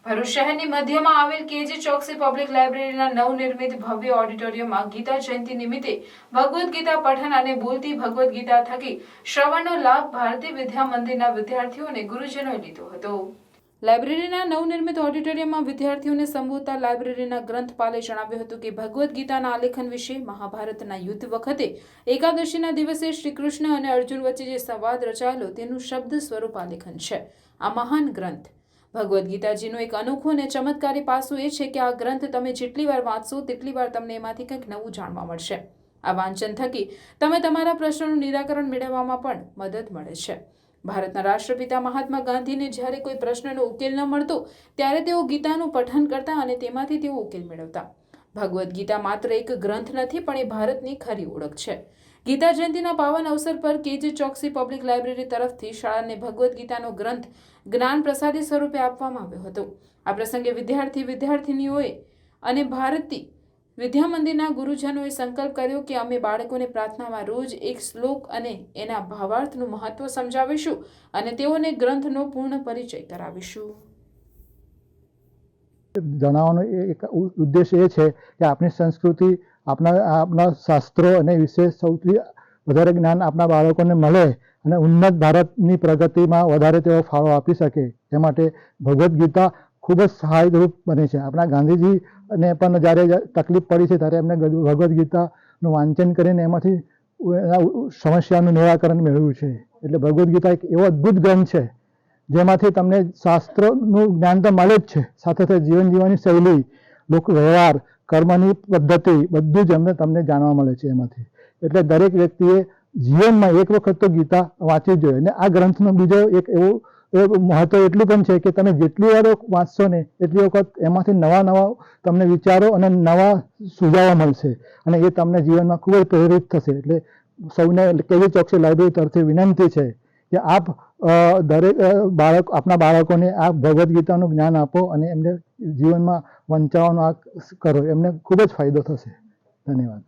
ભરૂચ શહેરની મધ્યમાં આવેલ કેજી ચોકસી પબ્લિક લાઇબ્રેરીના નવનિર્મિત ભવ્ય ઓડિટોરિયમમાં ગીતા જયંતિ નિમિત્તે ભગવદ્ ગીતા પઠન અને બોલતી ભગવદ્ ગીતા થકી શ્રવણનો લાભ ભારતીય વિદ્યા મંદિરના વિદ્યાર્થીઓ અને ગુરુજનોએ લીધો હતો। લાઇબ્રેરીના નવનિર્મિત ઓડિટોરિયમમાં વિદ્યાર્થીઓને સંબોધતા લાઇબ્રેરીના ગ્રંથપાલે જણાવ્યું હતું કે ભગવદ્ ગીતાના આલેખન વિશે મહાભારતના યુદ્ધ વખતે એકાદશીના દિવસે શ્રી કૃષ્ણ અને અર્જુન વચ્ચે જે સંવાદ રચાયેલો તેનું શબ્દ સ્વરૂપ આલેખન છે। આ મહાન ગ્રંથ ભગવદ્ ગીતાજીનું એક અનોખું અને ચમત્કારી પાસું એ છે કે આ ગ્રંથ તમે જેટલી વાર વાંચશો તેટલી વાર તમને એમાંથી કંઈક નવું જાણવા મળશે। આ વાંચન થકી તમે તમારા પ્રશ્નોનું નિરાકરણ મેળવવામાં પણ મદદ મળે છે। ભારતના રાષ્ટ્રપિતા મહાત્મા ગાંધીને જ્યારે કોઈ પ્રશ્નનો ઉકેલ ન મળતો ત્યારે તેઓ ગીતાનું પઠન કરતા અને તેમાંથી તેઓ ઉકેલ મેળવતા। ભગવદ્ ગીતા માત્ર એક ગ્રંથ નથી પણ એ ભારતની ખરી ઓળખ છે। ગીતા જયંતિના પાવન અવસર પર કેજી ચોકસી પબ્લિક લાઇબ્રેરી તરફથી શાળાને ભગવદ્ ગીતાનો ગ્રંથ જ્ઞાન પ્રસાદી સ્વરૂપે આપવામાં આવ્યો હતો। આ પ્રસંગે વિદ્યાર્થીનીઓએ અને ભારતીય વિદ્યા મંદિરના ગુરુજનોએ સંકલ્પ કર્યો કે અમે બાળકોને પ્રાર્થનામાં રોજ એક શ્લોક અને એના ભાવાર્થનું મહત્વ સમજાવીશું અને તેઓને ગ્રંથનો પૂર્ણ પરિચય કરાવીશું। જણાવવાનો એક ઉદ્દેશ એ છે કે આપણી સંસ્કૃતિ આપણા શાસ્ત્રો અને વિશે સૌથી વધારે જ્ઞાન આપણા બાળકોને મળે અને ઉન્નત ભારતની પ્રગતિમાં વધારે તેઓ ફાળો આપી શકે એ માટે ભગવદ્ ગીતા ખૂબ જ સહાયરૂપ બને છે। આપણા ગાંધીજી અને પણ જ્યારે તકલીફ પડી છે ત્યારે એમને ભગવદ્ ગીતાનું વાંચન કરીને એમાંથી સમસ્યાનું નિરાકરણ મેળવ્યું છે। એટલે ભગવદ્ ગીતા એક એવો અદ્ભુત ગ્રંથ છે જેમાંથી તમને શાસ્ત્રોનું જ્ઞાન તો મળે જ છે, સાથે સાથે જીવન જીવવાની શૈલી, લોક વ્યવહાર, કર્મની પદ્ધતિ બધું જ તમને જાણવા મળે છે એમાંથી। એટલે દરેક વ્યક્તિએ જીવનમાં એક વખત તો ગીતા વાંચવી જોઈએ। અને આ ગ્રંથનો બીજો એક એવું મહત્વ એટલું પણ છે કે તમે જેટલી વાર વાંચશો ને એટલી વખત એમાંથી નવા તમને વિચારો અને નવા સુઝાવો મળશે અને એ તમને જીવનમાં ખૂબ જ પ્રેરિત થશે। એટલે સૌને કેજી ચોકસી લાઇબ્રેરી તરફથી વિનંતી છે કે આપ દરેક આપણા બાળકોને આ ભગવદ્ ગીતાનું જ્ઞાન આપો અને એમને જીવનમાં વંચાવવાનો આ કરો, એમને ખૂબ જ ફાયદો થશે। ધન્યવાદ।